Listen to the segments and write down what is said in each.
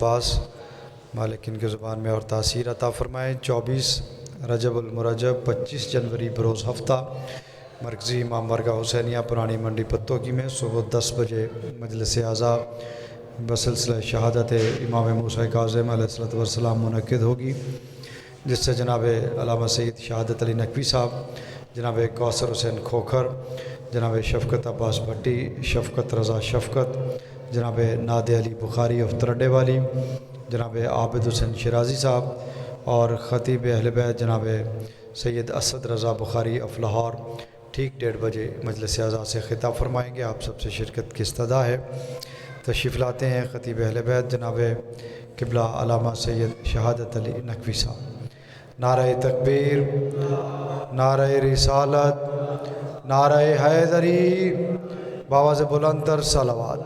عباس مالک ان کی زبان میں اور تاثیر عطا فرمائیں۔ 24 رجب المرجب 25 جنوری بروز ہفتہ مرکزی امام برگاہ حسینیہ پرانی منڈی پتوکی میں صبح 10 بجے مجلس اعضاء بسلسلہ شہادت امام موسیٰ کاظم علیہ الصلوۃ والسلام منعقد ہوگی، جس سے جناب علامہ سید شہادت علی نقوی صاحب، جناب کوثر حسین کھوکھر، جناب شفقت عباس بھٹی، شفقت رضا شفقت، جناب ناد علی بخاری آف ترڈے والی، جناب عابد حسین شیرازی صاحب اور خطیب اہل بیت جناب سید اسد رضا بخاری آف لاہور ٹھیک 1:30 بجے مجلس اعضاء سے خطاب فرمائیں گے۔ آپ سب سے شرکت کی استدعا ہے۔ تشریف لاتے ہیں خطیب اہل بیت جناب قبلہ علامہ سید شہادت علی نقوی صاحب۔ نعرہ تکبیر، نعرہ رسالت، نعرہ حیدری، باواز بلند تر صلوات۔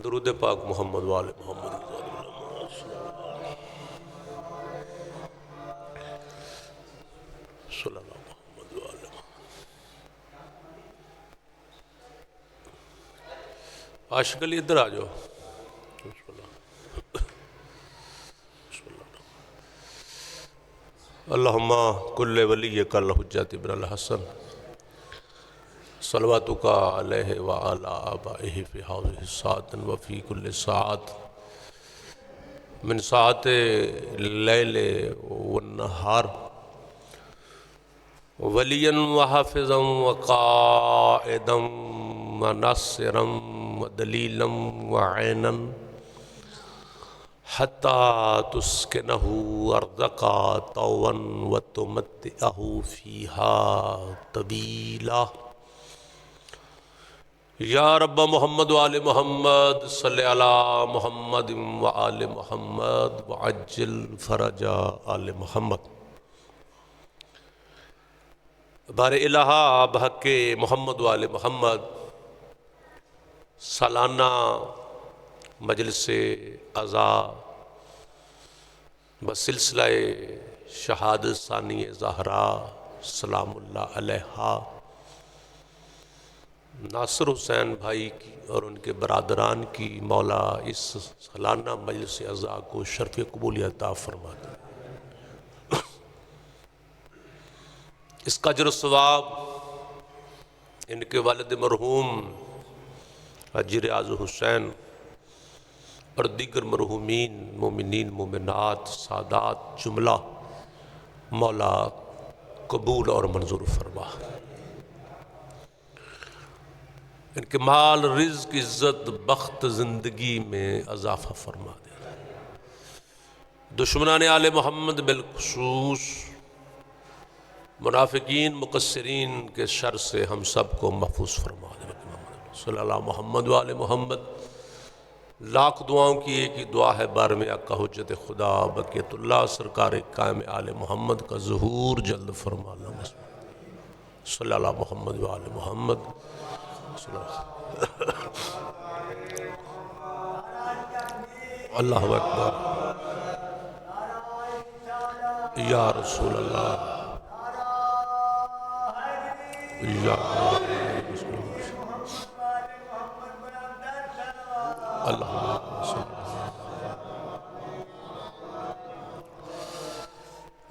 درود پاک محمد وآل محمد صلی اللہ محمد وآل عاشق علی ادھر آ جاؤ۔ اللہم کل ولیک الحجت ابن الحسن صلواتک علیہ وعلی آبائہ فی ہذہ الساعۃ وفی کل ساعۃ من ساعات اللیل والنہار ولیا وحافظا وقائدا وناصرا ودلیلا وعینا حتی تسکنہ ارضک طوعا وتمتعہ فیہا طویلا۔ یا رب محمد وآل محمد صلی علی محمد وآل محمد وعجل فرج آل محمد۔ بار الہ بحق محمد وآل محمد سالانہ مجلس اعضاء بسلسلہ شہادت ثانی زہرا سلام اللہ علیہا ناصر حسین بھائی کی اور ان کے برادران کی مولا اس سالانہ مجلس اعضاء کو شرف قبولیت عطا فرما دے۔ اس کا اجر و ثواب ان کے والد مرحوم حاجی ریاض حسین اور دیگر مرحومین مومنین مومنات سادات جملہ مولا قبول اور منظور فرما۔ ان کے مال رزق عزت بخت زندگی میں اضافہ فرما دے۔ دشمنان آل محمد بالخصوص منافقین مقصرین کے شر سے ہم سب کو محفوظ فرما دے۔ صلی اللہ محمد وآل محمد۔ لاکھ دعاؤں کی ایک ہی دعا ہے، بار میں آقا حجت خدا بقیت اللہ سرکار قائم آل محمد کا ظہور جلد فرما اللہ۔ صلی اللہ محمد وآل محمد۔ اللہ اکبر یا رسول اللہ یا اللہ۔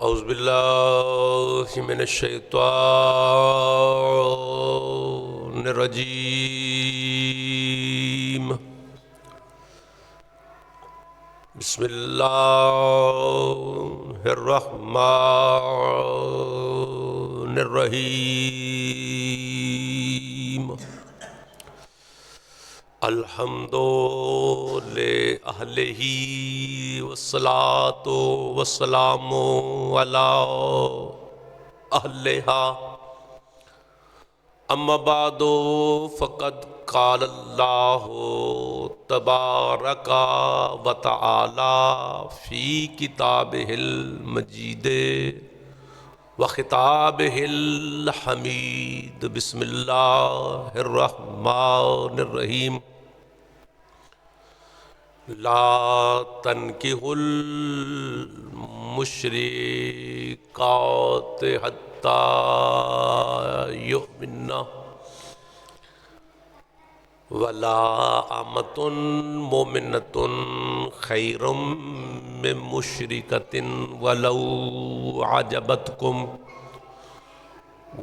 اعوذ باللہ من الشیطان الرجیم۔ بسم اللہ الرحمن الرحیم۔ الحمد لأہلہ والصلاة والسلام علی اہلہا۔ اما بعد فقد قال اللہ تبارک و تعالی فی کتابہ المجید و خطابہ الحمید بسم اللہ الرحمن الرحیم لا تنکحوا المشرکات حتی یؤمنن ولا امۃ مؤمنۃ خیر من مشرکۃ ولو عجبتکم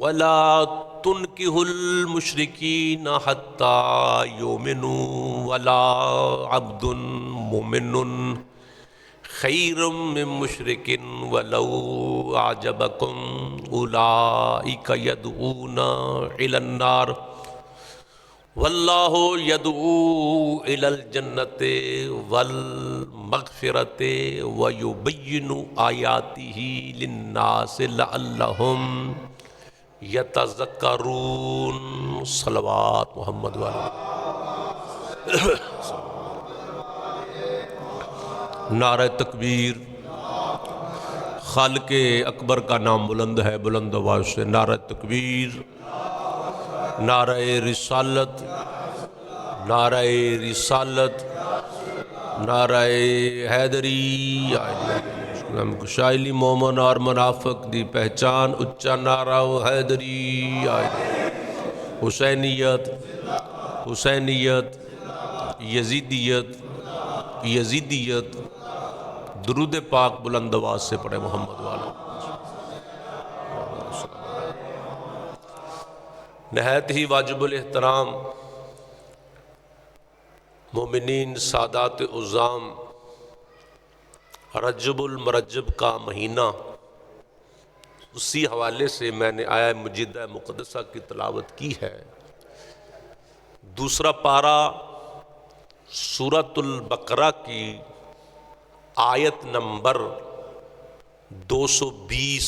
ولا تنکحوا المشرکین حتی یؤمنوا ولا عبد مؤمن خیر من مشرک ولو عجبکم اولئک یدعون الی النار واللہ یدعو الی الجنۃ والمغفرۃ ویبین آیاتہ للناس لعلہم یتذکرون صلوات محمد والے نعرہ تکبیر خالق اکبر کا نام بلند ہے، بلند آواز سے نعرہ تکبیر، نعرہ رسالت، نعرہ رسالت، نعرہ حیدری، شائلی مومن اور منافق دی پہچان اچا نعرہ حیدری، حسینیت، حسینیت، یزیدیت، یزیدیت، درود پاک بلند آواز سے پڑھے محمد والا۔ نہایت ہی واجب الاحترام مومنین سادات عظام، رجب المرجب کا مہینہ، اسی حوالے سے میں نے آیہ مجیدہ مقدسہ کی تلاوت کی ہے۔ دوسرا پارہ سورۃ البقرہ کی آیت نمبر 220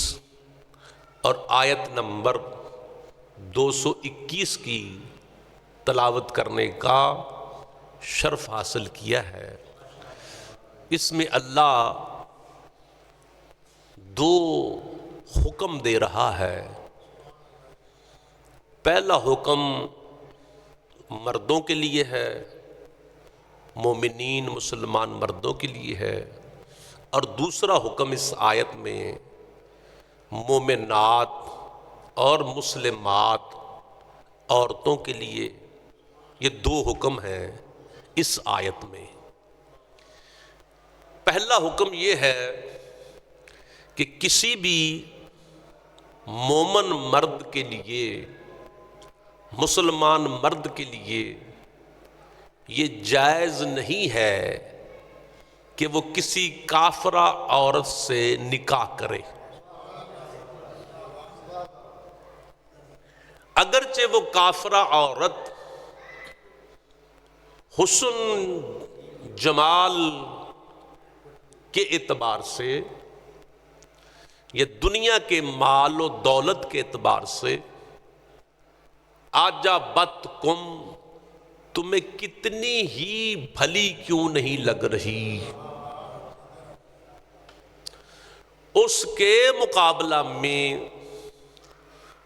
اور آیت نمبر 221 کی تلاوت کرنے کا شرف حاصل کیا ہے۔ اس میں اللہ دو حکم دے رہا ہے۔ پہلا حکم مردوں کے لیے ہے، مومنین مسلمان مردوں کے لیے ہے، اور دوسرا حکم اس آیت میں مومنات اور مسلمات عورتوں کے لیے، یہ دو حکم ہیں اس آیت میں۔ پہلا حکم یہ ہے کہ کسی بھی مومن مرد کے لیے، مسلمان مرد کے لیے یہ جائز نہیں ہے کہ وہ کسی کافرہ عورت سے نکاح کرے، اگرچہ وہ کافرہ عورت حسن جمال کے اعتبار سے یا دنیا کے مال و دولت کے اعتبار سے آجابتکم، تمہیں کتنی ہی بھلی کیوں نہیں لگ رہی، اس کے مقابلہ میں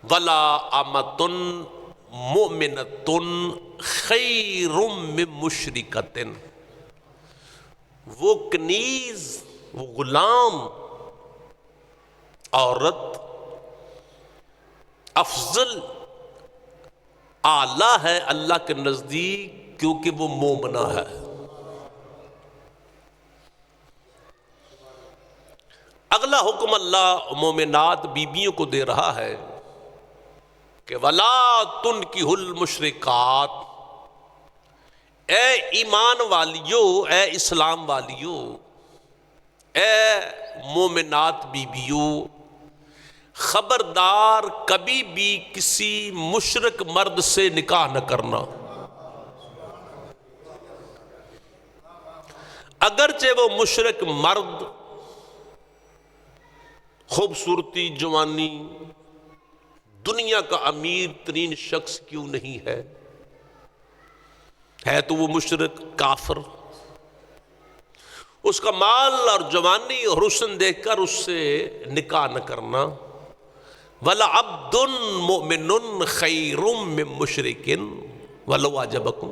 ولا امۃ مؤمنۃ خیر من مشرکۃ، وہ کنیز، وہ غلام عورت افضل اعلیٰ ہے اللہ کے نزدیک، کیونکہ وہ مومنہ ہے۔ اگلا حکم اللہ مومنات بیبیوں کو دے رہا ہے کہ وَلَا تُنْكِحُوا الْمُشْرِكَاتِ، اے ایمان والیو، اے اسلام والیو، اے مومنات بیبیو، خبردار کبھی بھی کسی مشرک مرد سے نکاح نہ کرنا، اگرچہ وہ مشرک مرد خوبصورتی، جوانی، دنیا کا امیر ترین شخص کیوں نہیں ہے، ہے تو وہ مشرک کافر، اس کا مال اور جوانی اور حسن دیکھ کر اس سے نکاح نہ کرنا. وَلَعَبْدٌ مُؤْمِنٌ خَيْرٌ مِّن مُشْرِكٍ وَلَوْ أَعْجَبَكُمْ.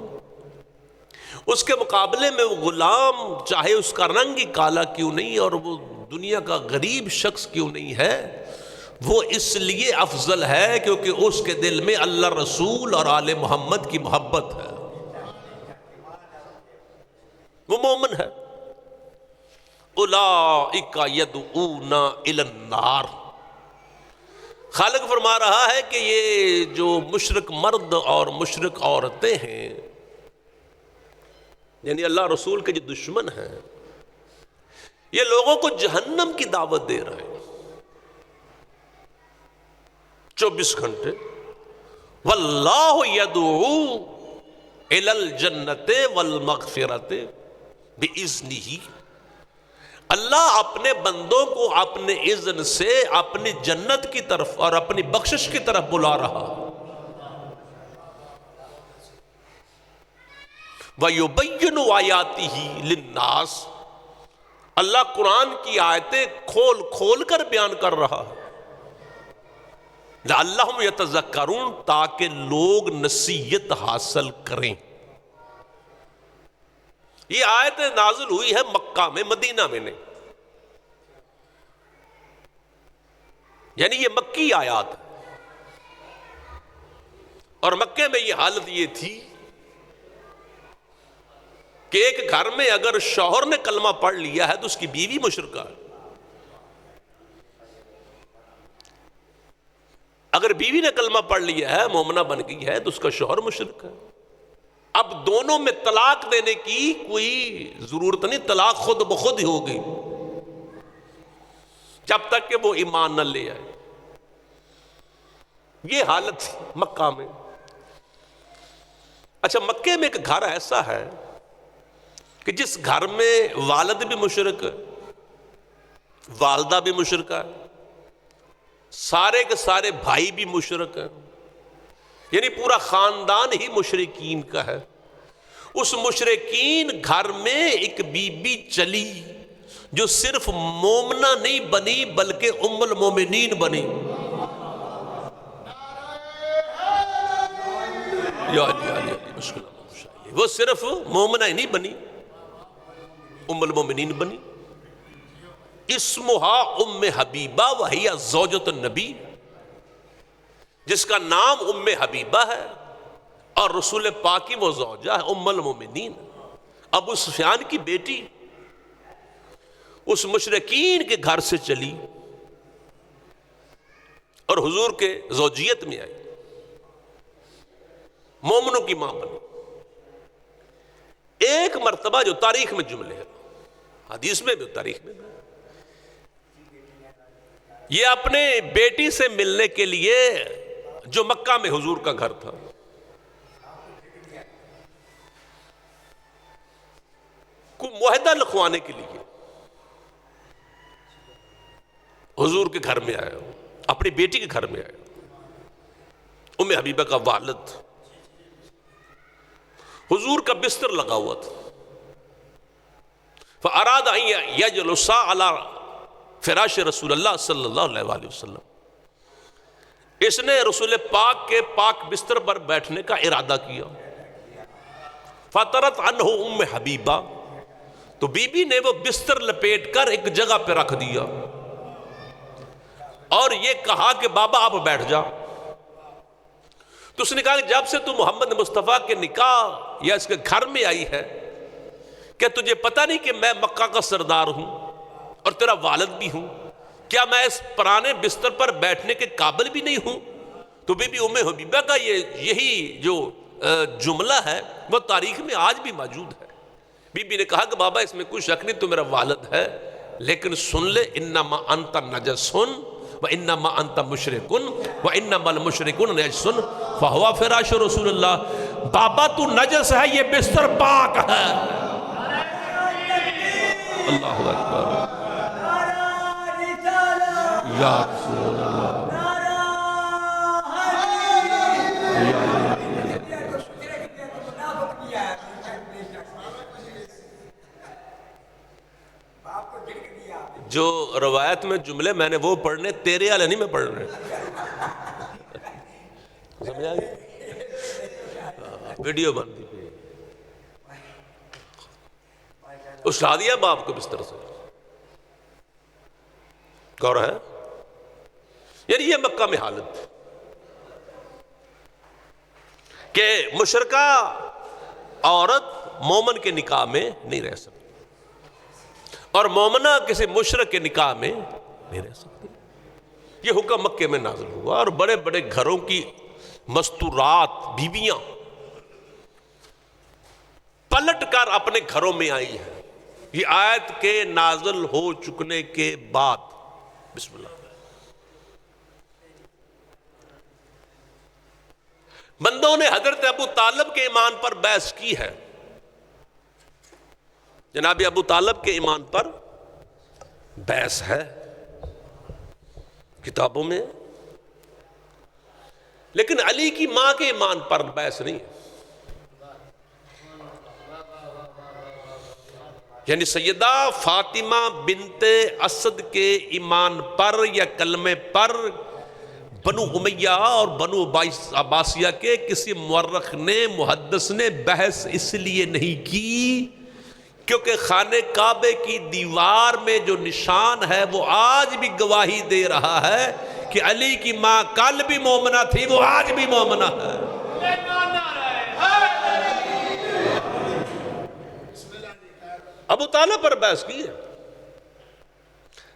اس کے مقابلے میں وہ غلام چاہے اس کا رنگ ہی کالا کیوں نہیں اور وہ دنیا کا غریب شخص کیوں نہیں ہے، وہ اس لیے افضل ہے کیونکہ اس کے دل میں اللہ رسول اور آل محمد کی محبت ہے، وہ مومن ہے. اولئک یدعون الی النار. خالق فرما رہا ہے کہ یہ جو مشرک مرد اور مشرک عورتیں ہیں، یعنی اللہ رسول کے جو دشمن ہیں، یہ لوگوں کو جہنم کی دعوت دے رہے ہیں 24 گھنٹے. واللہ یدعو الی الجنۃ والمغفرۃ باذنہ. اللہ اپنے بندوں کو اپنے اذن سے اپنی جنت کی طرف اور اپنی بخشش کی طرف بلا رہا. وَيُبَيِّنُ آیَاتِهِ لِلنَّاسِ. اللہ قرآن کی آیتیں کھول کھول کر بیان کر رہا ہے. لَعَلَّهُمْ يَتَذَكَّرُونَ. تاکہ لوگ نصیحت حاصل کریں. یہ آیت نازل ہوئی ہے مکہ میں، مدینہ میں نہیں، یعنی یہ مکی آیات ہے. اور مکے میں یہ حالت یہ تھی کہ ایک گھر میں اگر شوہر نے کلمہ پڑھ لیا ہے تو اس کی بیوی مشرکہ ہے، اگر بیوی نے کلمہ پڑھ لیا ہے مومنہ بن گئی ہے تو اس کا شوہر مشرک ہے. اب دونوں میں طلاق دینے کی کوئی ضرورت نہیں، طلاق خود بخود ہی ہوگی جب تک کہ وہ ایمان نہ لے آئے. یہ حالت تھی مکہ میں. اچھا، مکے میں ایک گھر ایسا ہے کہ جس گھر میں والد بھی مشرک ہے، والدہ بھی مشرکہ ہے، سارے کے سارے بھائی بھی مشرک ہیں، یعنی پورا خاندان ہی مشرکین کا ہے. اس مشرکین گھر میں ایک بی بی چلی جو صرف مومنہ نہیں بنی بلکہ ام المومنین بنی. وہ صرف مومنہ ہی نہیں بنی، ام المومنین بنی. اسمہا ام حبیبہ وہی زوجۃ النبی. جس کا نام ام حبیبہ ہے اور رسول پاک کی وہ زوجہ ہے ام المومنین. ابو سفیان کی بیٹی اس مشرکین کے گھر سے چلی اور حضور کے زوجیت میں آئی، مومنوں کی ماں بنی. ایک مرتبہ جو تاریخ میں جملے ہیں، حدیث میں بھی تاریخ میں بھی، یہ اپنے بیٹی سے ملنے کے لیے جو مکہ میں حضور کا گھر تھا، کو معاہدہ لکھوانے کے لیے حضور کے گھر میں آیا، اپنی بیٹی کے گھر میں آیا. ام حبیبہ کا والد، حضور کا بستر لگا ہوا تھا. فَأَرَادَ أَن يَجْلُسَ عَلَى فِرَاشِ رسول اللہ صلی اللہ علیہ وآلہ وسلم. اس نے رسول پاک کے پاک بستر پر بیٹھنے کا ارادہ کیا. فَطَرَتْ عَنْهُ ام حبیبہ. تو بی بی نے وہ بستر لپیٹ کر ایک جگہ پہ رکھ دیا اور یہ کہا کہ بابا آپ بیٹھ جا. تو اس نے کہا کہ جب سے تو محمد مصطفیٰ کے نکاح یا اس کے گھر میں آئی ہے، کیا تجھے پتہ نہیں کہ میں مکہ کا سردار ہوں اور تیرا والد بھی ہوں؟ کیا میں اس پرانے بستر پر بیٹھنے کے قابل بھی نہیں ہوں؟ تو بی بی ام حبیبہ کا یہی جو جملہ ہے وہ تاریخ میں آج بھی موجود ہے. بی بی نے کہا کہ بابا اس میں کوئی شک نہیں، تو میرا والد ہے، لیکن سن لے، انما انت نجس وانما انت مشرک وانما المشرکون نجس فہو فراش رسول اللہ. بابا تو نجس ہے، یہ بستر پاک ہے. اللہ اکبر. یا رسول اللہ. جو روایت میں جملے میں نے وہ پڑھنے، تیرے والے نہیں میں پڑھنے. سمجھ آ گئی؟ ویڈیو بن دی، اٹھا دیا باپ کو بستر سے. غور ہے؟ یعنی یہ مکہ میں حالت کہ مشرکہ عورت مومن کے نکاح میں نہیں رہ سکتی اور مومنہ کسی مشرک کے نکاح میں نہیں رہ سکتی. یہ حکم مکے میں نازل ہوا اور بڑے بڑے گھروں کی مستورات بیویاں پلٹ کر اپنے گھروں میں آئی ہیں. یہ آیت کے نازل ہو چکنے کے بعد. بسم اللہ. بندوں نے حضرت ابو طالب کے ایمان پر بحث کی ہے. جناب ابو طالب کے ایمان پر بحث ہے کتابوں میں، لیکن علی کی ماں کے ایمان پر بحث نہیں ہے. یعنی سیدہ فاطمہ بنت اسد کے ایمان پر یا کلمے پر بنو امیہ اور بنو عباسیہ کے کسی مورخ نے، محدث نے بحث اس لیے نہیں کی کیونکہ خانہ کعبے کی دیوار میں جو نشان ہے وہ آج بھی گواہی دے رہا ہے کہ علی کی ماں کل بھی مومنہ تھی، وہ آج بھی مومنہ ہے. ابو طالب پر بحث کی ہے.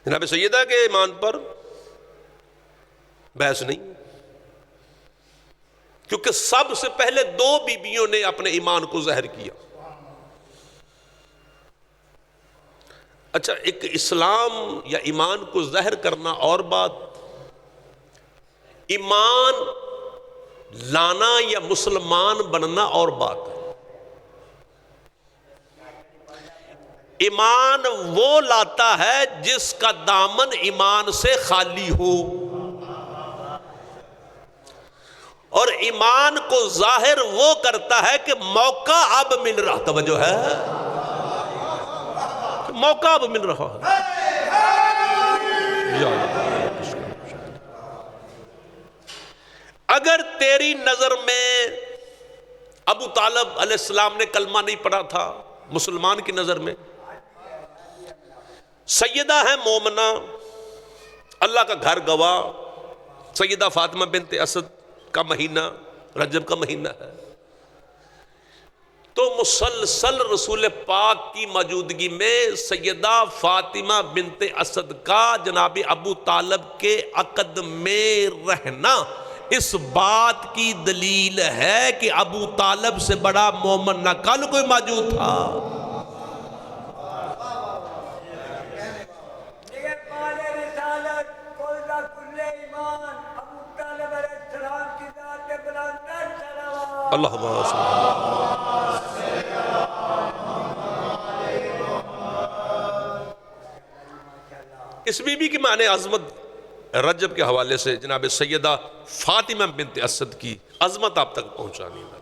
جناب سیدہ کے ایمان پر بحث نہیں، کیونکہ سب سے پہلے دو بیویوں نے اپنے ایمان کو ظاہر کیا. اچھا، ایک اسلام یا ایمان کو ظاہر کرنا اور بات، ایمان لانا یا مسلمان بننا اور بات ہے. ایمان وہ لاتا ہے جس کا دامن ایمان سے خالی ہو، اور ایمان کو ظاہر وہ کرتا ہے کہ موقع اب مل رہا. توجہ ہے؟ موقع اب مل رہا ہے. اگر تیری نظر میں ابو طالب علیہ السلام نے کلمہ نہیں پڑھا تھا، مسلمان کی نظر میں سیدہ ہے مومنہ، اللہ کا گھر گواہ، سیدہ فاطمہ بنت اسد کا مہینہ رجب کا مہینہ ہے، تو مسلسل رسول پاک کی موجودگی میں سیدہ فاطمہ بنت اسد کا جناب ابو طالب کے عقد میں رہنا اس بات کی دلیل ہے کہ ابو طالب سے بڑا مومن نہ کل کوئی موجود تھا. اللہ اس بی بی کی معنی عظمت رجب کے حوالے سے جناب سیدہ فاطمہ بنت اسد کی عظمت آپ تک پہنچانی ہے،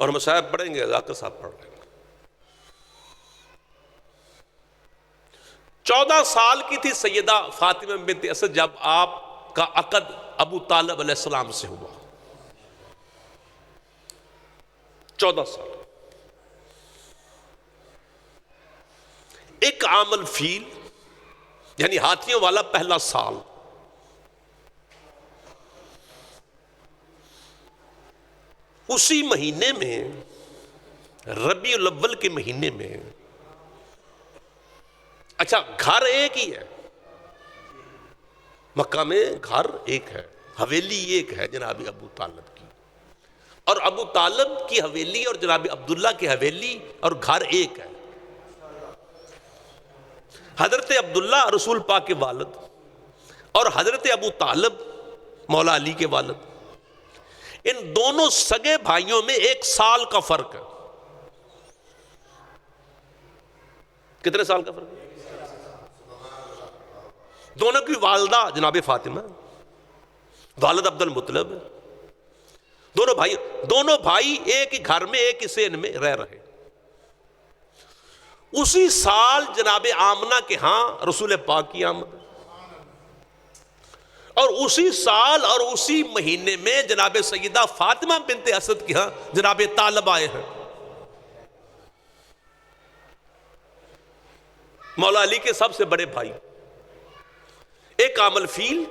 اور مصاحب پڑھیں گے، ذاکر صاحب پڑھ رہے ہیں. 14 سال کی تھی سیدہ فاطمہ بنت اسد جب آپ کا عقد ابو طالب علیہ السلام سے ہوا. 14 سال. ایک عام الفیل یعنی ہاتھیوں والا پہلا سال، اسی مہینے میں ربیع الاول کے مہینے میں، اچھا گھر ایک ہی ہے مکہ میں، گھر ایک ہے، حویلی ایک ہے جناب ابو طالب کی، اور ابو طالب کی حویلی اور جناب عبداللہ کی حویلی اور گھر ایک ہے. حضرت عبداللہ رسول پاک کے والد اور حضرت ابو طالب مولا علی کے والد، ان دونوں سگے بھائیوں میں 1 سال کا فرق ہے. کتنے سال کا فرق ہے؟ دونوں کی والدہ جناب فاطمہ، والد عبد المطلب، دونوں بھائی ایک ہی گھر میں ایک ہی سین میں رہ رہے. اسی سال جناب آمنہ کے ہاں رسول پاک کی آمد، اور اسی سال اور اسی مہینے میں جناب سیدہ فاطمہ بنت اسد کے ہاں جناب طالب آئے ہیں۔ مولا علی کے سب سے بڑے بھائی، ایک عام الفیل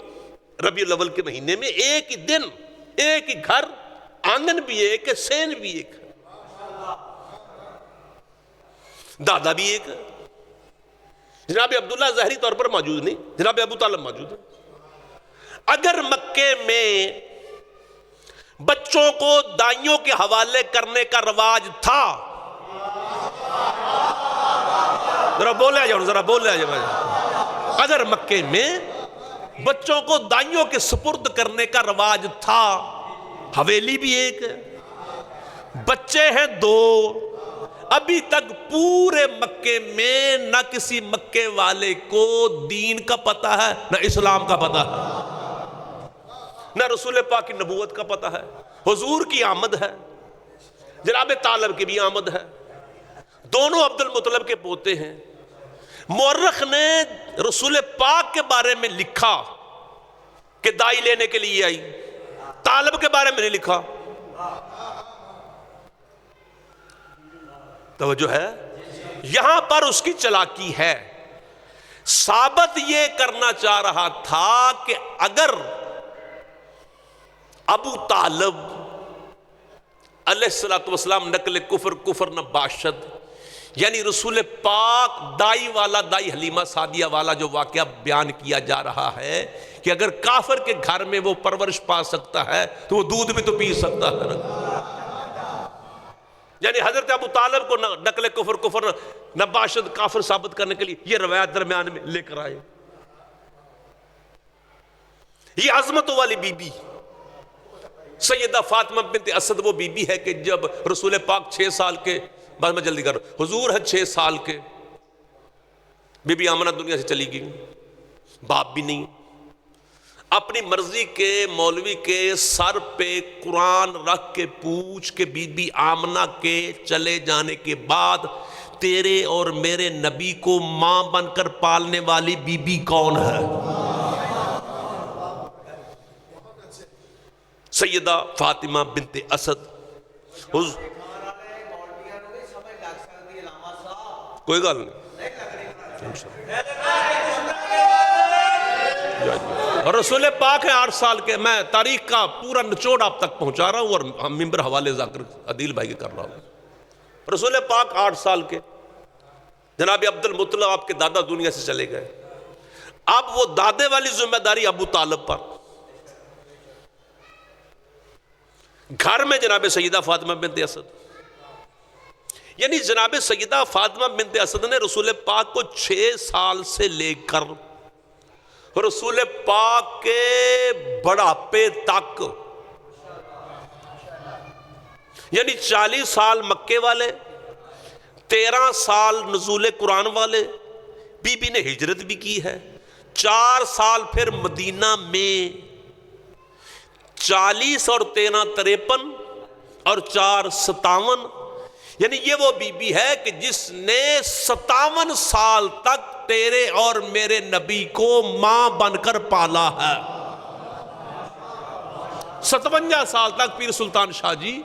ربیع الاول کے مہینے میں، ایک ہی دن، ایک ہی گھر، آنگن بھی ایک ہے، سین بھی ایک ہے، دادا بھی ایک ہے۔ جناب عبداللہ ظاہری طور پر موجود نہیں، جناب ابو طالب موجود ہے۔ اگر مکے میں بچوں کو دائیوں کے حوالے کرنے کا رواج تھا، ذرا بولے آ جاؤ، ذرا بولے آ جاؤ، اگر مکے میں بچوں کو دائیوں کے سپرد کرنے کا رواج تھا، حویلی بھی ایک ہے، بچے ہیں دو، ابھی تک پورے مکے میں نہ کسی مکے والے کو دین کا پتہ ہے، نہ اسلام کا پتہ ہے، نہ رسول پاک کی نبوت کا پتہ ہے۔ حضور کی آمد ہے، جناب طالب کی بھی آمد ہے، دونوں عبد المطلب کے پوتے ہیں۔ مورخ نے رسول پاک کے بارے میں لکھا کہ دائی لینے کے لیے آئی، طالب کے بارے میں نہیں لکھا۔ توجہ ہے، یہاں پر اس کی چلاکی ہے۔ ثابت یہ کرنا چاہ رہا تھا کہ اگر ابو طالب علیہ السلام نقل کفر نباشد، یعنی رسول پاک دائی والا، دائی حلیمہ سعدیہ والا جو واقعہ بیان کیا جا رہا ہے کہ اگر کافر کے گھر میں وہ پرورش پا سکتا ہے تو وہ دودھ بھی تو پی سکتا ہے، یعنی حضرت ابو طالب کو نقل کفر نباشد کافر ثابت کرنے کے لیے یہ روایت درمیان میں لے کر آئے۔ یہ عظمتوں والی بی بی سیدہ فاطمہ بنت اسد وہ بی بی ہے کہ جب رسول پاک 6 سال کے، بس میں جلدی کر رہا ہوں، حضور ہے 6 سال کے، بی بی آمنہ دنیا سے چلی گئی، باپ بھی نہیں، اپنی مرضی کے مولوی کے سر پہ قرآن رکھ کے پوچھ کے بی بی آمنہ کے چلے جانے کے بعد تیرے اور میرے نبی کو ماں بن کر پالنے والی بی بی کون ہے؟ سیدہ فاطمہ بنت اسد۔ کوئی گل نہیں، اور رسول پاک ہے 8 سال کے، میں تاریخ کا پورا نچوڑ آپ تک پہنچا رہا ہوں اور ہم ممبر حوالے ذاکر عدیل بھائی کے کر رہا ہوں۔ رسول پاک 8 سال کے، جناب عبد المطلب آپ کے دادا دنیا سے چلے گئے، اب وہ دادے والی ذمہ داری ابو طالب پر، گھر میں جناب سیدہ فاطمہ بنت اسد، یعنی جناب سیدہ فاطمہ بنت اسد نے رسول پاک کو 6 سال سے لے کر رسول پاک کے بڑھاپے تک، یعنی 40 سال مکے والے، 13 سال نزول قرآن والے، بی بی نے ہجرت بھی کی ہے، 4 سال پھر مدینہ میں، 40 اور 13 53 اور 4 57، یعنی یہ وہ بی بی ہے کہ جس نے 57 سال تک تیرے اور میرے نبی کو ماں بن کر پالا ہے۔ 57 سال تک پیر سلطان شاہ جی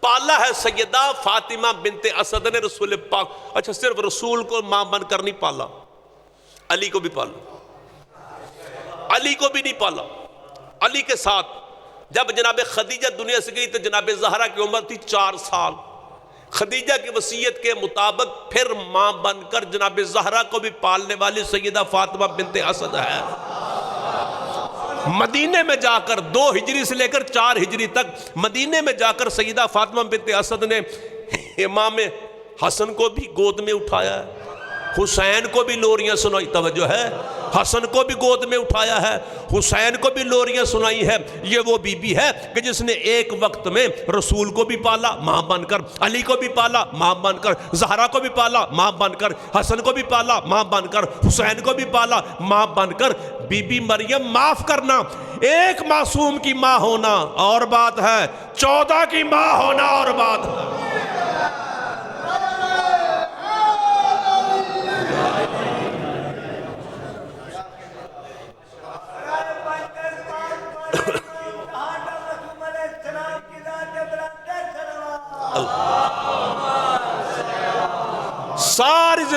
پالا ہے سیدہ فاطمہ بنت اسد نے رسول پاک۔ اچھا، صرف رسول کو ماں بن کر نہیں پالا، علی کو بھی پالا، علی کو بھی نہیں پالا۔ علی کے ساتھ جب جناب خدیجہ دنیا سے گئی تو جناب زہرا کی عمر تھی 4 سال، خدیجہ کی وصیت کے مطابق پھر ماں بن کر جناب زہرا کو بھی پالنے والی سیدہ فاطمہ بنت اسد ہے۔ مدینے میں جا کر 2 ہجری سے لے کر 4 ہجری تک مدینے میں جا کر سیدہ فاطمہ بنت اسد نے امام حسن کو بھی گود میں اٹھایا ہے، حسین کو بھی لوریاں سنائی، توجہ ہے، حسن کو بھی گود میں اٹھایا ہے، حسین کو بھی لوریاں سنائی ہے۔ یہ وہ بی بی ہے کہ جس نے ایک وقت میں رسول کو بھی پالا ماں بن کر، علی کو بھی پالا ماں بن کر، زہرا کو بھی پالا ماں بن کر، حسن کو بھی پالا ماں بن کر، حسین کو بھی پالا ماں بن کر۔ بی بی مریم، معاف کرنا، ایک معصوم کی ماں ہونا اور بات ہے، 14 کی ماں ہونا اور بات ہے۔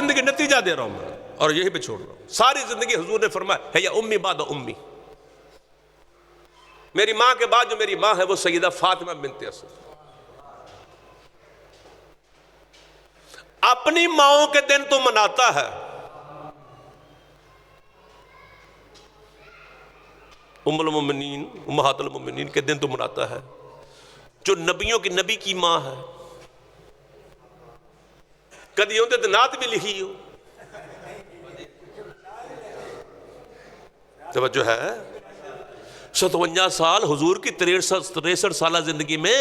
زندگی نتیجہ دے رہا ہوں میں اور یہی پہ چھوڑ رہا ہوں. ساری زندگی حضور نے فرمایا ہے یا امی بعد امی، میری ماں کے بعد جو میری ماں ہے وہ سیدہ فاطمہ بنت اسد. اپنی ماؤں کے دن تو مناتا ہے، ام المومنین امہات المومنین کے دن تو مناتا ہے، جو نبیوں کی نبی کی ماں ہے. کدی ہوتے تو نعت بھی لکھی ہو. توجہ ہے. 57 سال حضور کی 63 سالہ زندگی میں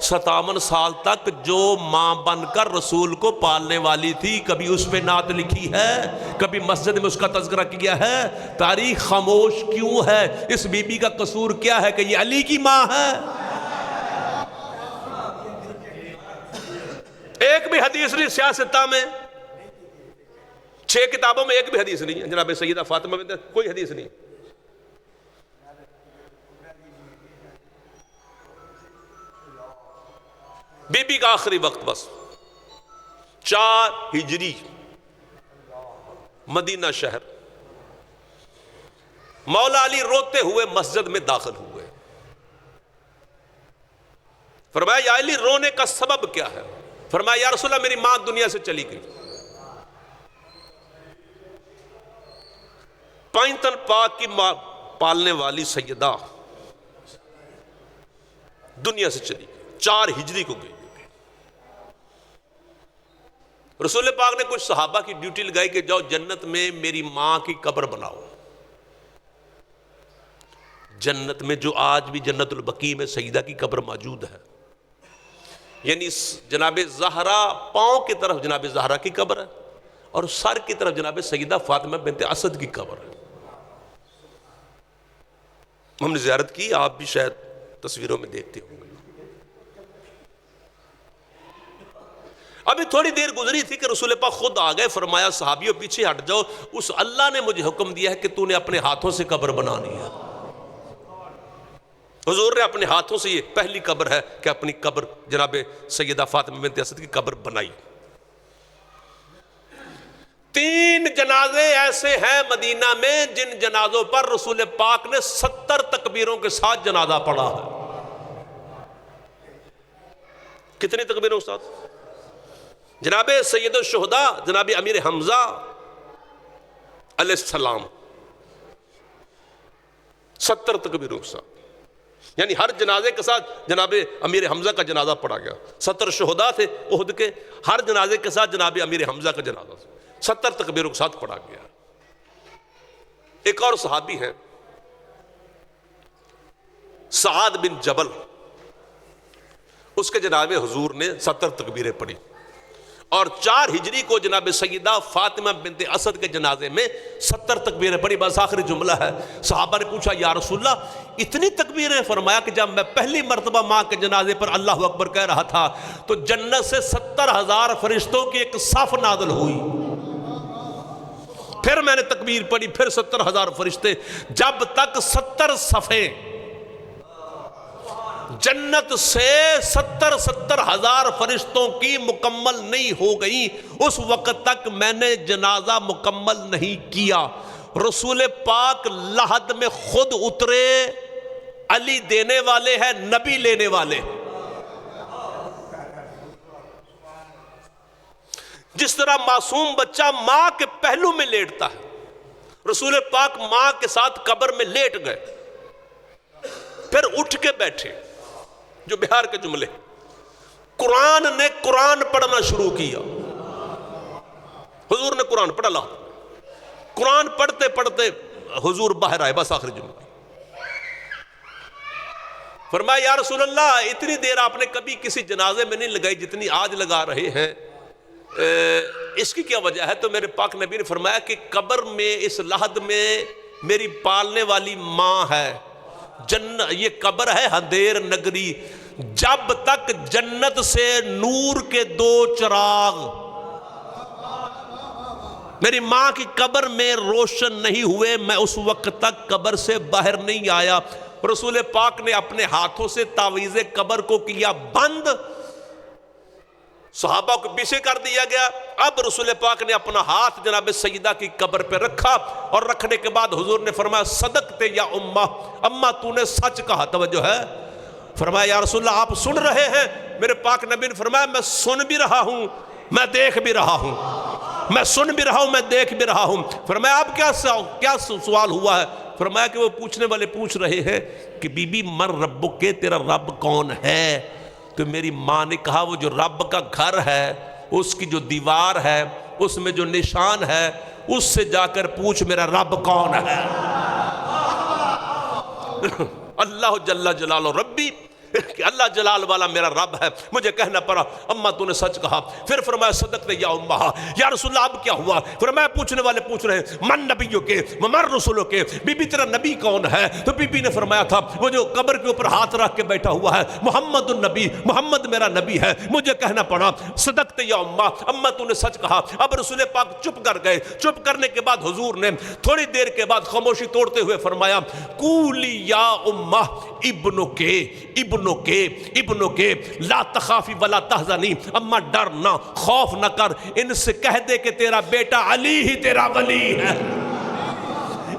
57 سال تک جو ماں بن کر رسول کو پالنے والی تھی، کبھی اس پہ نعت لکھی ہے، کبھی مسجد میں اس کا تذکرہ کیا ہے. تاریخ خاموش کیوں ہے؟ اس بی بی کا قصور کیا ہے کہ یہ علی کی ماں ہے؟ ایک بھی حدیث نہیں سیاستہ میں، 6 کتابوں میں ایک بھی حدیث نہیں ہے جناب سیدہ فاطمہ بنت، کوئی حدیث نہیں. بی بی کا آخری وقت بس 4 ہجری مدینہ شہر. مولا علی روتے ہوئے مسجد میں داخل ہوئے. فرمایا یا علی رونے کا سبب کیا ہے؟ فرمایا یا رسول اللہ میری ماں دنیا سے چلی گئی. پائنتن پاک کی ماں پالنے والی سیدہ دنیا سے چلی گئی، 4 ہجری کو گئی. رسول پاک نے کچھ صحابہ کی ڈیوٹی لگائی کہ جاؤ جنت میں میری ماں کی قبر بناؤ. جنت میں جو آج بھی جنت البقیع میں سیدہ کی قبر موجود ہے، یعنی جناب زہرا پاؤں کی طرف جناب زہرا کی قبر ہے اور سر کی طرف جناب سیدہ فاطمہ بنت اسد کی قبر ہے. ہم نے زیارت کی، آپ بھی شاید تصویروں میں دیکھتے ہوں گے. ابھی تھوڑی دیر گزری تھی کہ رسول پاک خود آ گئے. فرمایا صحابیوں پیچھے ہٹ جاؤ، اس اللہ نے مجھے حکم دیا ہے کہ تو نے اپنے ہاتھوں سے قبر بنانی ہے. حضور نے اپنے ہاتھوں سے، یہ پہلی قبر ہے کہ اپنی قبر جناب سیدہ فاطمہ بنت اسد کی قبر بنائی. 3 جنازے ایسے ہیں مدینہ میں جن جنازوں پر رسول پاک نے 70 تکبیروں کے ساتھ جنازہ پڑھا ہے. کتنی تکبیروں کے ساتھ؟ جناب سید الشہداء جناب امیر حمزہ علیہ السلام 70 تکبیروں کے ساتھ، یعنی ہر جنازے کے ساتھ جناب امیر حمزہ کا جنازہ پڑھا گیا. 70 شہداء تھے احد کے، ہر جنازے کے ساتھ جناب امیر حمزہ کا جنازہ 70 تکبیروں کے ساتھ پڑھا گیا. ایک اور صحابی ہیں سعد بن جبل، اس کے جناب حضور نے 70 تکبیریں پڑھی. اور 4 ہجری کو جناب سیدہ فاطمہ بنت اسد کے جنازے میں 70 تکبیریں پڑھی. بس آخری جملہ ہے. صحابہ نے پوچھا یا رسول اللہ اتنی تکبیریں؟ فرمایا کہ جب میں پہلی مرتبہ ماں کے جنازے پر اللہ اکبر کہہ رہا تھا تو جنت سے 70,000 فرشتوں کی ایک صف نازل ہوئی. پھر میں نے تکبیر پڑھی، پھر 70,000 فرشتے، جب تک 70 صفیں جنت سے 70,000 فرشتوں کی مکمل نہیں ہو گئی، اس وقت تک میں نے جنازہ مکمل نہیں کیا. رسول پاک لحد میں خود اترے. علی دینے والے ہیں، نبی لینے والے. جس طرح معصوم بچہ ماں کے پہلو میں لیٹتا ہے، رسول پاک ماں کے ساتھ قبر میں لیٹ گئے، پھر اٹھ کے بیٹھے. جو بہار کے جملے، قرآن نے قرآن پڑھنا شروع کیا. حضور نے قرآن پڑھا. قرآن پڑھتے پڑھتے حضور باہر آئے. بس آخری جملہ. فرمایا یا رسول اللہ اتنی دیر آپ نے کبھی کسی جنازے میں نہیں لگائی جتنی آج لگا رہے ہیں، اس کی کیا وجہ ہے؟ تو میرے پاک نبی نے فرمایا کہ قبر میں اس لحد میں میری پالنے والی ماں ہے. یہ قبر ہے اندھیر نگری. جب تک جنت سے نور کے 2 چراغ میری ماں کی قبر میں روشن نہیں ہوئے، میں اس وقت تک قبر سے باہر نہیں آیا. رسول پاک نے اپنے ہاتھوں سے تعویذ قبر کو کیا بند. صحابہ کو پیچھے کر دیا گیا۔ اب رسول پاک نے اپنا ہاتھ جناب سیدہ کی قبر پہ رکھا، اور رکھنے کے بعد حضور نے فرمایا صدقتے یا اماں تو نے سچ کہا۔ توجہ ہے، فرمایا یا رسول اللہ آپ سن رہے ہیں؟ میرے پاک نبی نے فرمایا میں سن بھی رہا ہوں، میں دیکھ بھی رہا ہوں، میں سن بھی رہا ہوں، میں دیکھ بھی رہا ہوں۔ فرمایا اب کیا سوال ہوا ہے؟ فرمایا کہ وہ پوچھنے والے پوچھ رہے ہیں کہ بی بی من ربک، کے تیرا رب کون ہے؟ تو میری ماں نے کہا وہ جو رب کا گھر ہے، اس کی جو دیوار ہے، اس میں جو نشان ہے، اس سے جا کر پوچھ میرا رب کون ہے۔ اللہ جل جلالہ ربی، کہ اللہ جلال والا میرا رب ہے۔ مجھے کہنا پڑا اماں تو نے سچ کہا۔ پھر فرمایا صدقت یا امہا، یا رسول اللہ اب کیا ہوا؟ فرمایا پوچھنے والے پوچھ رہے ہیں من نبیوں کے ممر رسولوں کے، بی بی تیرا نبی کون ہے؟ تو بی بی نے فرمایا تھا وہ جو قبر کے اوپر ہاتھ رکھ کے بیٹھا ہوا ہے محمد النبی، محمد میرا نبی ہے۔ مجھے کہنا پڑا صدقت یا اماں، اماں تو نے سچ کہا۔ اب رسول پاک چپ کر گئے۔ چپ کرنے کے بعد حضور نے تھوڑی دیر کے بعد خاموشی توڑتے ہوئے فرمایا قولی یا امہ ابنو کے لا تخافی ولا تحزنی، اماں ڈر نہ خوف نہ کر، ان سے کہہ دے کہ تیرا بیٹا علی ہی تیرا ولی ہے،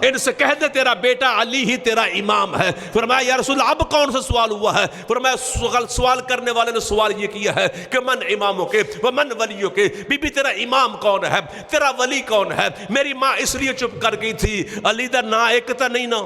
ان سے کہہ دے تیرا بیٹا علی ہی تیرا امام ہے۔ فرمایا یا رسول اللہ اب کون سا سوال ہوا ہے؟ فرمایا سوال کرنے والے نے سوال یہ کیا ہے کہ من اماموں کے ومن ولیوں کے، بی بی تیرا امام کون ہے، تیرا ولی کون ہے؟ میری ماں اس لیے چپ کر گئی تھی علی دا نا ایک تا نہیں نا،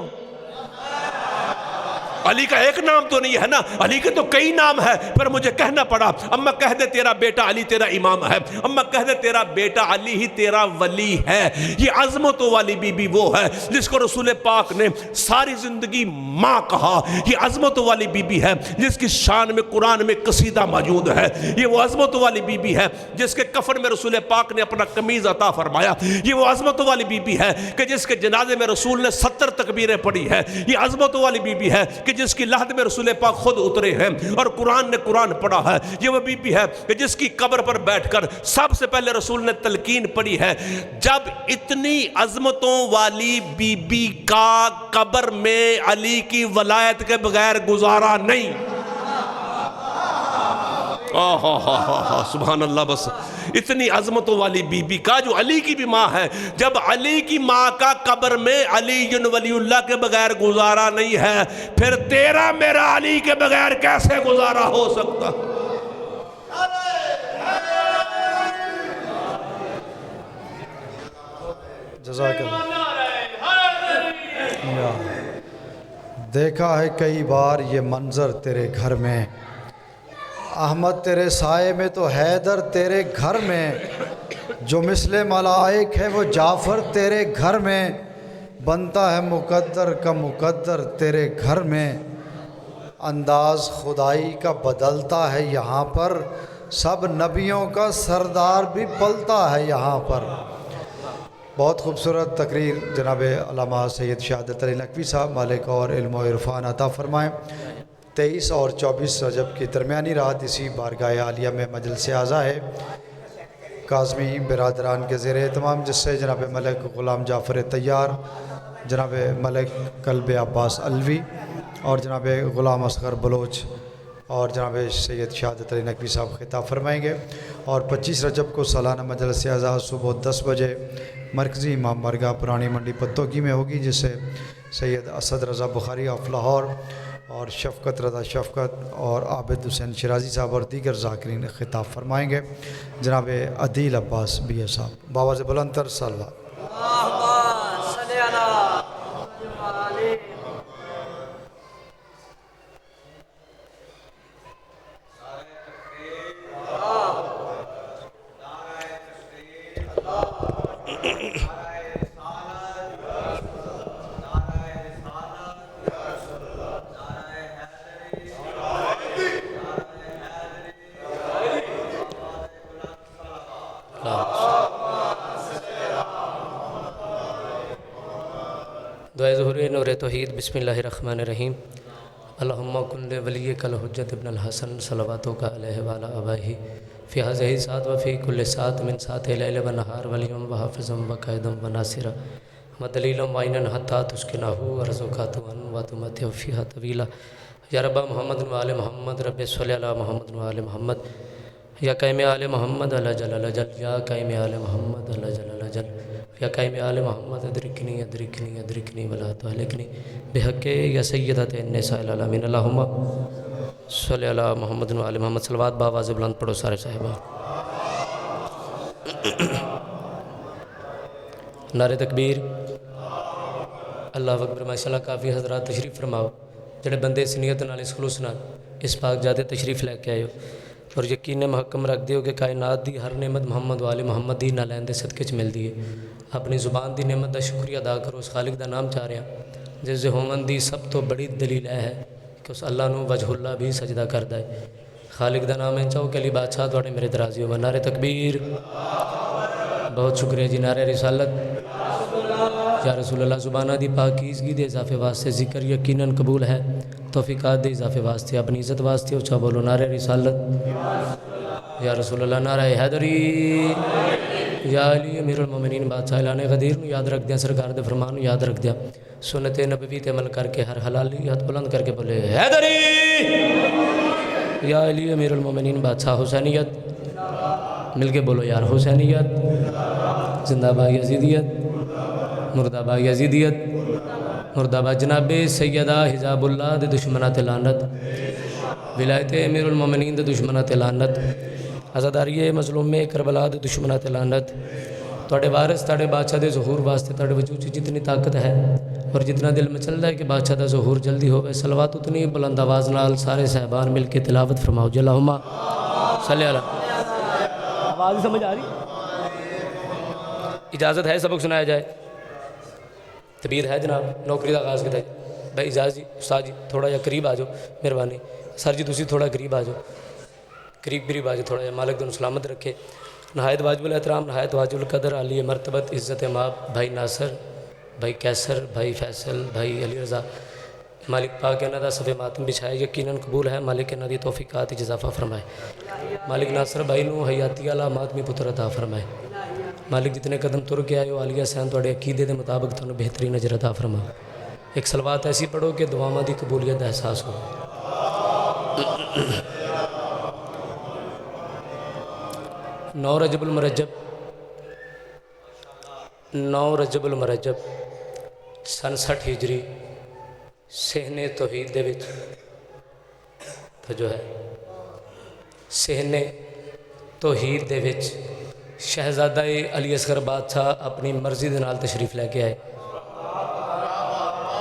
علی کا ایک نام تو نہیں ہے نا، علی کے تو کئی نام ہے۔ پر مجھے کہنا پڑا اماں کہہ دے تیرا بیٹا علی تیرا امام ہے، اماں کہہ دے تیرا بیٹا علی ہی تیرا ولی ہے۔ یہ عظمتوں والی بی بی وہ ہے جس کو رسول پاک نے ساری زندگی ماں کہا۔ یہ عظمتوں والی بی بی ہے جس کی شان میں قرآن میں قصیدہ موجود ہے۔ یہ وہ عظمتوں والی بی بی ہے جس کے کفن میں رسول پاک نے اپنا قمیض عطا فرمایا۔ یہ وہ عظمتوں والی بی بی ہے کہ جس کے جنازے میں رسول نے 70 تکبیریں پڑھی ہے۔ یہ عظمتوں والی بی بی ہے کہ جس کی لحد میں رسول پاک خود اترے ہیں اور قرآن نے قرآن پڑھا ہے۔ یہ وہ بی بی ہے کہ جس کی قبر پر بیٹھ کر سب سے پہلے رسول نے تلقین پڑھی ہے۔ جب اتنی عظمتوں والی بی بی کا قبر میں علی کی ولایت کے بغیر گزارا نہیں۔ سبحان اللہ، بس اتنی عظمتوں والی بی بی کا جو علی کی بھی ماں ہے، جب علی کی ماں کا قبر میں علی ولی اللہ کے بغیر گزارا نہیں ہے، پھر تیرا میرا علی کے بغیر کیسے گزارا ہو سکتا؟ جزاک اللہ۔ دیکھا ہے کئی بار یہ منظر تیرے گھر میں، احمد تیرے سائے میں تو حیدر تیرے گھر میں، جو مثل ملائک ہے وہ جعفر تیرے گھر میں، بنتا ہے مقدر کا مقدر تیرے گھر میں، انداز خدائی کا بدلتا ہے یہاں پر، سب نبیوں کا سردار بھی پلتا ہے یہاں پر۔ بہت خوبصورت تقریر جناب علامہ سید شہادت علی نقوی صاحب، مالک اور علم و عرفان عطا فرمائیں۔ 23 اور 24 رجب کی درمیانی رات اسی بارگاہ عالیہ میں مجلس اعزا ہے کاظمی برادران کے زیر اہتمام، جس سے جناب ملک غلام جعفر طیار، جناب ملک قلب عباس علوی اور جناب غلام اصغر بلوچ اور جناب سید شہادت علی نقوی صاحب خطاب فرمائیں گے۔ اور 25 رجب کو سالانہ مجلس اعزا صبح 10 بجے مرکزی امام بارگاہ پرانی منڈی پتوکی میں ہوگی، جس سے سید اسد رضا بخاری آف لاہور اور شفقت رضا شفقت اور عابد حسین شرازی صاحب اور دیگر ذاکرین خطاب فرمائیں گے۔ جناب عدیل عباس بی اے صاحب باواز بلند تر سالوات۔ دعائے ظہور نور توحید۔ بسم اللہ الرحمن الرحیم۔ اللہم کن ولیک الحجت ابن الحسن صلواتک علیہ وعلی آبائہ فی ہذہ ساعت و فی کل ساعت من ساعت لیل و نہار ولیم و حافظم و قائدم و ناصرہ و دلیلم و عینن حتی تسکنہو ورزقاتو ان و تمتع فیہا طویلا۔ یا رب محمد و آل محمد، رب صلی علی محمد و آل محمد۔ یا قائم آل محمد اللہ جل جل، یا قائم آل محمد اللہ جل جل، یا قائم آل محمد ادرکنی ادرکنی ادرکنی ولا تہلکنی بحق یا سیدۃ النساء العالمین، اللہم صلی علی محمد و آل محمد۔ صلوات بآواز بلند پڑھو سارے صاحبہ۔ نعرہ تکبیر، اللہ اکبر۔ ماشاءاللہ کافی حضرات تشریف فرماؤ جڑے بندے اس نیت نال اس خلوص نال اس پاک جاتے تشریف لے کے آئے ہو، اور یقین محکم رکھ دیو کہ کائنات دی ہر نعمت محمد و آل محمد دی نہ لین دے صدقے چ ملدی ہے۔ اپنی زبان دی نعمت دا شکریہ ادا کرو، اس خالق دا نام چاہ رہے ہیں جس دے ہومن دی سب تو بڑی دلیل ہے کہ اس اللہ نو وجہ اللہ بھی سجدہ کردا ہے۔ خالق دا نام ہے چاہو کہ علی بادشاہ تواڈے میرے درازی ہو۔ نعرہ تکبیر، بہت شکریہ جی۔ نعرہ رسالت، یا رسول اللہ زبانہ دی پاکیزگی دے اضافے واسطے ذکر یقیناً قبول ہے، توفیقات دے اضافے واسطے اپنی عزت واسطے اچھا بولو نعرہ رسالت، یا رسول اللہ نعرہ حیدری، یا علی امیر المومنین بادشاہ اعلان غدیر نو یاد رکھ دیا، سرکار دے فرمان نو یاد رکھ دیا، سنت نبوی تے عمل کر کے ہر حلالی ہاتھ بلند کر کے بولے حیدری، یا علی امیر المومنین بادشاہ حسینیت، مل کے بولو یار حسینیت زندہ باد، یزیدیت مردہ باد، یزیدیت مردہ باد۔ جناب سیدہ حجاب اللہ دے دشمنات لعنت، ولایت امیر المومنین دے دشمنات لعنت، عزاداری مظلوم کربلا دے دشمنات لعنت۔ توڑے وارث توڑے بادشاہ دے ظہور واسطے توڑے وجود جتنی طاقت ہے اور جتنا دل میں چل رہا ہے کہ بادشاہ دا ظہور جلدی ہوئے، صلوات اتنی بلند آواز نال سارے صاحبان مل کے تلاوت فرماؤ جی اللہم صلی اللہ۔ آواز سمجھ آ رہی؟ اجازت ہے سبق سنایا جائے؟ طبیعت ہے جناب، نوکری دا آغاز کیتا ہے بھائی، اجازت جی استاد جی تھوڑا جا قریب آ جاؤ مہربانی، سر جی تسی تھوڑا قریب آ جاؤ، قریب آ جاؤ تھوڑا جا، مالک دن سلامت رکھے۔ نہایت واجب الاحترام، نہایت واجب القدر، عالی مرتبت، عزت مآب بھائی ناصر، بھائی کیسر، بھائی فیصل، بھائی علی رضا، مالک پاک انہاں دا صفِ ماتم بچھائے، یقیناً قبول ہے، مالک انہاں دی توفیقات اضافہ فرمائے، مالک ناصر بھائی نو حیاتی والا ماتمی پتر عطا فرمائے، مالک جتنے قدم تر کے آئے ہو عالیہ سین توڑے عقیدے دے مطابق تھانوں بہترین اجر عطا فرما۔ ایک صلوات ایسی پڑھو کہ دعاواں دی قبولیت دا احساس ہو۔ 9 رجب المرجب، 9 رجب المرجب سن 60 ہجری سہنے توحید دے وچ تو جو ہے سہنے توحید دے وچ شہزادہ علی اصغر بادشاہ اپنی مرضی دے نال تشریف لے کے آئے۔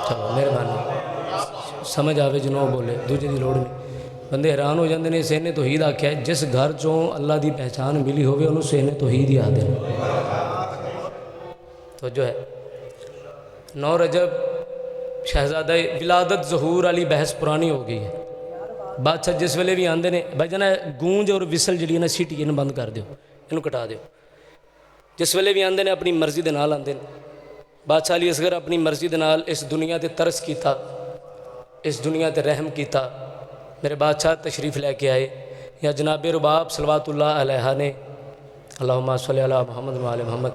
چلو مہربانی سمجھ آوے جنوں بولے، دوجے دی لوڑ نہیں۔ بندے حیران ہو جاندے نے، سہنے توحید آکھیا ہے، جس گھر چوں اللہ دی پہچان ملی ہوئے انہوں سہنے توحید ہی آدھے۔ تو جو ہے 9 رجب شہزادہ ولادت ظہور علی بحث پرانی ہو گئی ہے۔ بادشاہ جس ویلے بھی آندے نے بھائی جانا گونج اور وسل جڑی نا سیٹی انہوں بند کر دیو، انہوں کٹا دیو۔ جس ویلے بھی آندے نے اپنی مرضی دے نال آندے نے۔ بادشاہ علی اصغر اپنی مرضی دے نال اس دنیا تے ترس کیتا، اس دنیا تے رحم کیتا، میرے بادشاہ تشریف لے کے آئے، یا جناب رباب صلوات اللہ علیہ نے اللہم صلی علی محمد و آل محمد،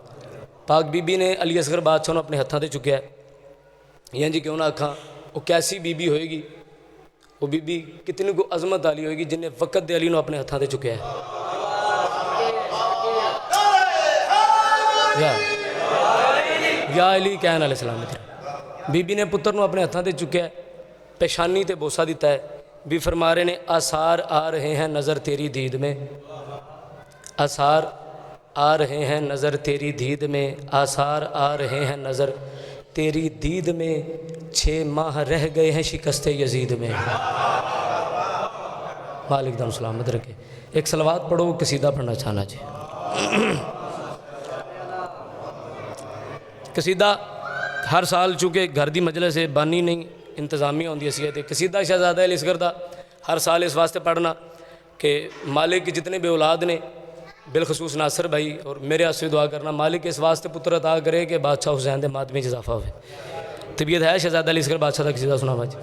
پاک بی بی نے علی اصغر بادشاہ نے اپنے ہتھاں تے چکیا ہے۔ یہاں جی کیوں نہ آکھاں وہ کیسی بی بی ہوئے گی، وہ بی بی کتنی کو عظمت والی ہوئے گی جن نے وقت دے علی نے اپنے ہتھاں تے چکیا ہے۔ یا علی کہن علیہ السلام، بی بی نے پتر نو اپنے ہتھاں تے چکیا ہے، پیشانی تے بوسہ دیتا ہے، بھی فرما رہے نے آثار آ رہے ہیں نظر تیری دید میں، آثار آ رہے ہیں نظر تیری دید میں، آثار آ رہے ہیں نظر تیری دید میں، 6 ماہ رہ گئے ہیں شکست یزید میں۔ مالک دم سلامت رکھے۔ ایک صلوات پڑھو، قصیدہ پڑھنا چاہنا جی۔ قصیدہ ہر سال چونکہ گھر دی مجلس ہے بانی نہیں انتظامی ہوندی حیثیت ہے، قصیدہ شہزادہ علی اصغر دا ہر سال اس واسطے پڑھنا کہ مالک کی جتنے بے اولاد نے بالخصوص ناصر بھائی اور میرے واسطے دعا کرنا مالک اس واسطے پتر عطا کرے کہ بادشاہ حسین دے ماتمی میں اضافہ ہوئے۔ طبیعت ہے شہزادہ علی اصغر بادشاہ دا قصیدہ سنا جی؟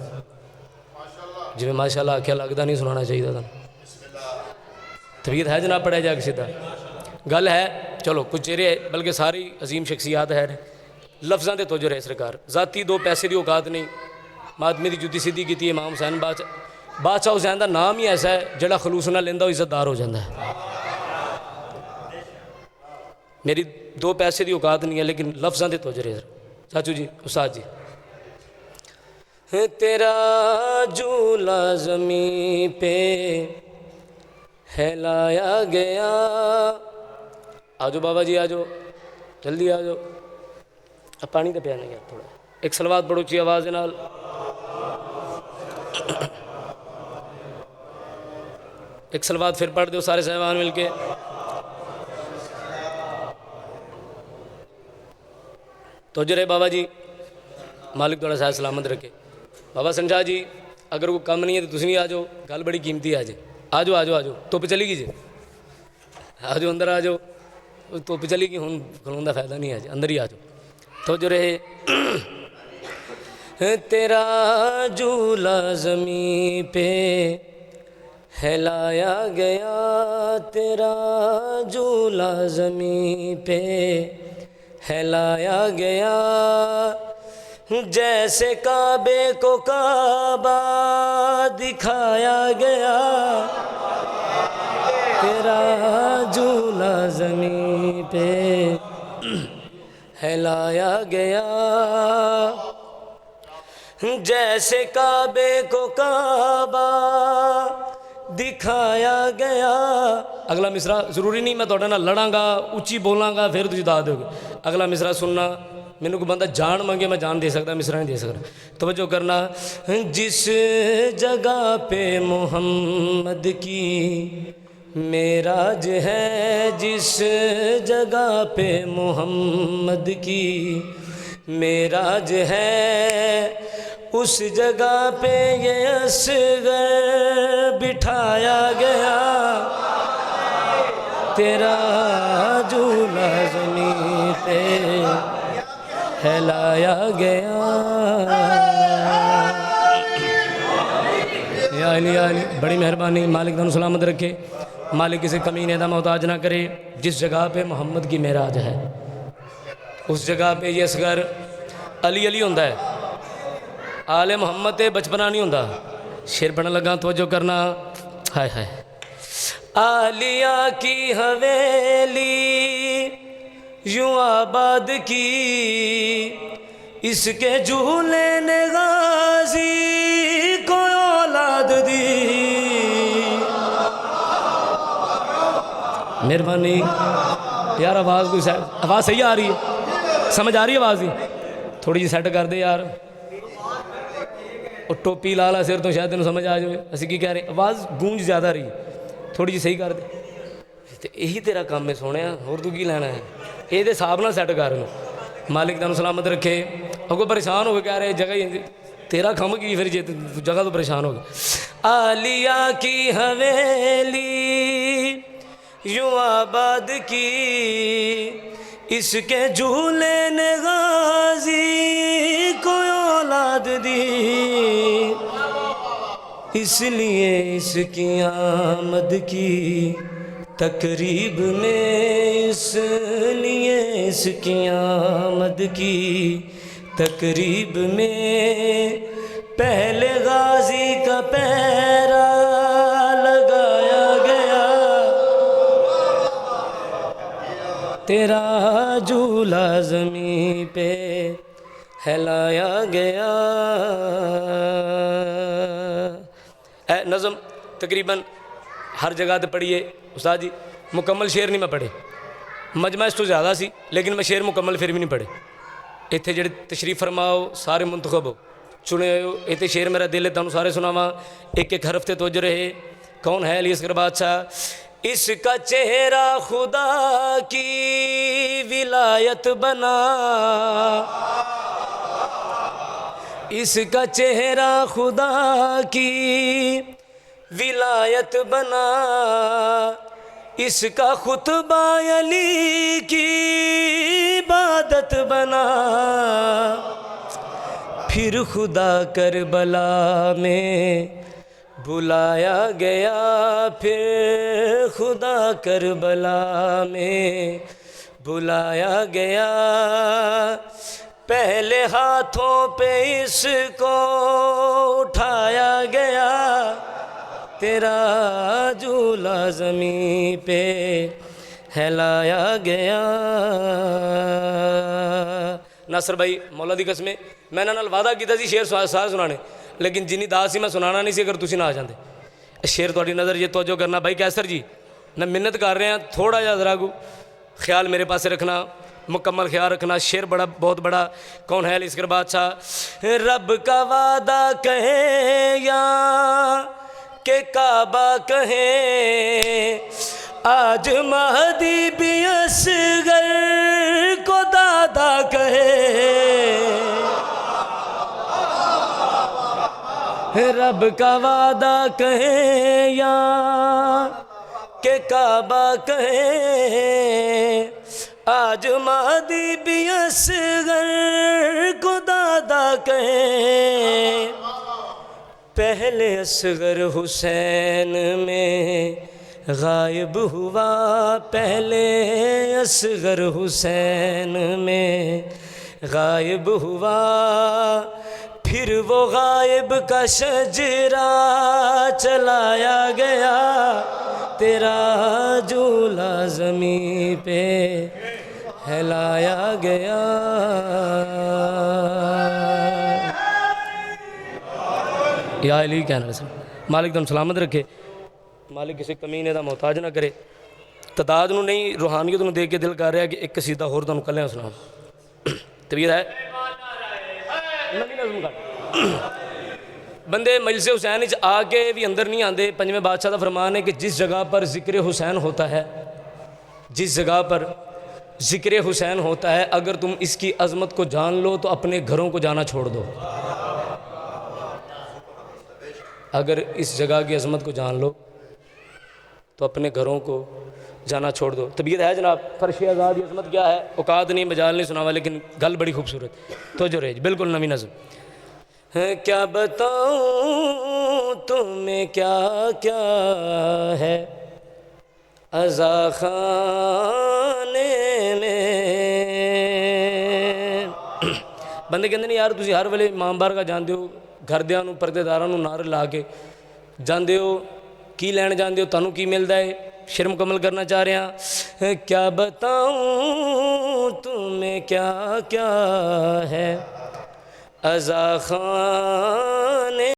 جی میں ماشاءاللہ آکھیا لگتا نہیں سنانا چاہیے تھا۔ طبیعت ہے جناب پڑھا جائے قصیدہ؟ گل ہے چلو کچھ چہرے بلکہ ساری عظیم شخصیات ہے لفظاں تے توجہ رہے سرکار، ذاتی 2 پیسے دی اوقات نہیں، ماتمی دی جدی سیدھی کی امام حسین بادشاہ حسین دا نام ہی ایسا ہے جڑا خلوص نہ لیندہ وہ عزت دار ہو جاندہ ہے۔ میری 2 پیسے دی اوقات نہیں ہے لیکن لفظاں دے توجہ رہے چاچو جی استاد جی. تیرا جھولا زمین پہ ہے لایا گیا. آجو بابا جی آجو جلدی آجو. اب پانی تو پیا نہیں گیا تھوڑا. ایک صلوات پڑھو اچھی آواز نال. ایک صلوات پھر پڑھ دو سارے صاحبان مل کے. توجہ رہے بابا جی مالک تھوڑا صحت سلامت رکھے. بابا سنجا جی اگر کوئی کم نہیں ہے تو تسی بھی آ جاؤ. گل بڑی قیمتی ہے آج. آجو آجو آجو دھوپ چلی گئی جی. آجو اندر آ جاؤ. دھوپ چلی گئی ہوں کھلون کا فائدہ نہیں ہے جی. اندر ہی آ جاؤ. توجہ رہے. تیرا جھولا زمین پہ ہے لایا گیا. تیرا جھولا زمین پہ ہے لایا گیا. جیسے کعبے کو کعبہ دکھایا گیا. تیرا جھولا زمین پہ ہے لایا گیا. جیسے کعبے کو کعبہ دکھایا گیا. اگلا مصرع ضروری نہیں میں تھوڑے نال لڑاں گا اچھی بولاں گا پھر تجھے داد دو گے. اگلا مصرع سننا. مینوں کوئی بندہ جان منگے میں جان دے سکتا مصرع نہیں دے سکتا. توجہ کرنا. جس جگہ پہ محمد کی معراج ہے. جس جگہ پہ محمد کی معراج ہے اس جگہ پہ یہ اصغر بٹھایا گیا. تیرا جھولا زمین پہ ہے لایا گیا. یا علی یا علی بڑی مہربانی. مالک تانوں سلامت رکھے. مالک کسی کمینے دا محتاج نہ کرے. جس جگہ پہ محمد کی معراج ہے اس جگہ پہ یہ اصغر علی علی ہوندا ہے. آل محمد تے بچپنا نہیں ہوندا. شعر پڑھن لگا توجہ کرنا. ہائے ہائے. عالیہ کی حویلی یوں آباد کی اس کے جھولے نے غازی کو اولاد دی. مہربانی یار آواز کوئی آواز صحیح آ رہی ہے سمجھ آ رہی ہے آواز دی. تھوڑی جی سیٹ کر دے یار. اور ٹوپی لالا سر تو شاید تینوں سمجھ آ جائے اسی کی کہہ رہے. آواز گونج زیادہ رہی تھوڑی جی صحیح کر دے. تو یہی تیرا کام ہے سونے. اور تو کی لینا ہے یہ حساب نہ سیٹ کر. مالک تینوں سلامت رکھے. اگو پریشان ہو کے کہہ رہے جگہ ہی تیرا کم کی پھر جگہ تو پریشان ہو گئے. عالیہ کی حویلی یوں آباد کی اس کے جھولے نے غازی کو اولاد دی. اس لیے اس کی آمد کی تقریب میں اس لیے اس کی آمد کی تقریب میں پہلے غازی کا پہرا لگایا گیا. تیرا جھولا زمین پہ ہے لایا گیا. اے نظم تقریباً ہر جگہ تے پڑھیے استاد جی. مکمل شعر نہیں میں پڑھے. مجمع اس تو زیادہ سی لیکن میں شعر مکمل پھر بھی نہیں پڑھے. اتنے جڑے تشریف فرماؤ سارے منتخب ہو چنے ہو. اتنے شعر میرا دل ہے تمہیں سارے سناواں. ایک ایک حرف تے توجہ رہے. کون ہے علی اصغر بادشاہ. اس کا چہرہ خدا کی ولایت بنا. اس کا چہرہ خدا کی ولایت بنا. اس کا خطبہ علی کی عبادت بنا. پھر خدا کربلا میں بلایا گیا. پھر خدا کربلا میں بلایا گیا. پہلے ہاتھوں پہ اس کو اٹھایا گیا. تیرا جھولا زمین پہ ہے لایا گیا. ناصر بھائی مولا دی قسمیں میں نال وعدہ کیتا سی شعر سارے سنانے, لیکن جنی داس سی میں سنانا نہیں سی اگر تسی نہ آ جاندے. شعر تہاڈی نظر یہ توجہ کرنا بھائی کیسر جی میں منت کر رہے ہیں, تھوڑا جہا ذرا کو خیال میرے پاس رکھنا, مکمل خیال رکھنا. شعر بڑا بہت بڑا کون ہے اسکر بادشاہ. رب کا وعدہ کہیں یا کہ کعبہ کہیں, آج مہدی بھی اصغر کو دادا کہے. رب کا وعدہ کہیں یا کہ کعبہ کہیں, آج مہدی بھی اصغر کو دادا کہیں. پہلے اصغر حسین میں غائب ہوا, پہلے اصغر حسین میں غائب ہوا, پھر وہ غائب کا شجرہ چلایا گیا, تیرا جھولا زمین پہ ہلایا گیا. یا علی کہنا رسول مالک دم سلامت رکھے, مالک کسی کمینے دا محتاج نہ کرے. تعداد نو نہیں روحانیت نو دیکھ کے دل کر رہا ہے کہ ایک قصیدہ ہور تانوں کلیاں سناؤں. طبیعت ہے بندے مجلس حسین وچ آ کے بھی اندر نہیں آندے. پنجویں بادشاہ دا فرمان ہے کہ جس جگہ پر ذکر حسین ہوتا ہے, جس جگہ پر ذکر حسین ہوتا ہے, اگر تم اس کی عظمت کو جان لو تو اپنے گھروں کو جانا چھوڑ دو. اگر اس جگہ کی عظمت کو جان لو تو اپنے گھروں کو جانا چھوڑ دو. طبیعت ہے جناب فرش آزاد کی عظمت کیا ہے, اوقات نہیں مجال نہیں سناوا, لیکن گل بڑی خوبصورت. تو جو رہے بالکل نویں نظم. کیا بتاؤں تمہیں کیا کیا ہے عزا خانے میں. بندے کہندے نے یار تسی ہر ویلے امام بار کا جاندے ہو, گھردیاں نو پردے داراں نو نعرے لا کے جاندے ہو, کی لین جاندے ہو, تانوں کی ملدا ہے. شعر مکمل کرنا چاہ رہے ہیں. کیا بتاؤں تمہیں کیا کیا ہے عزا خانے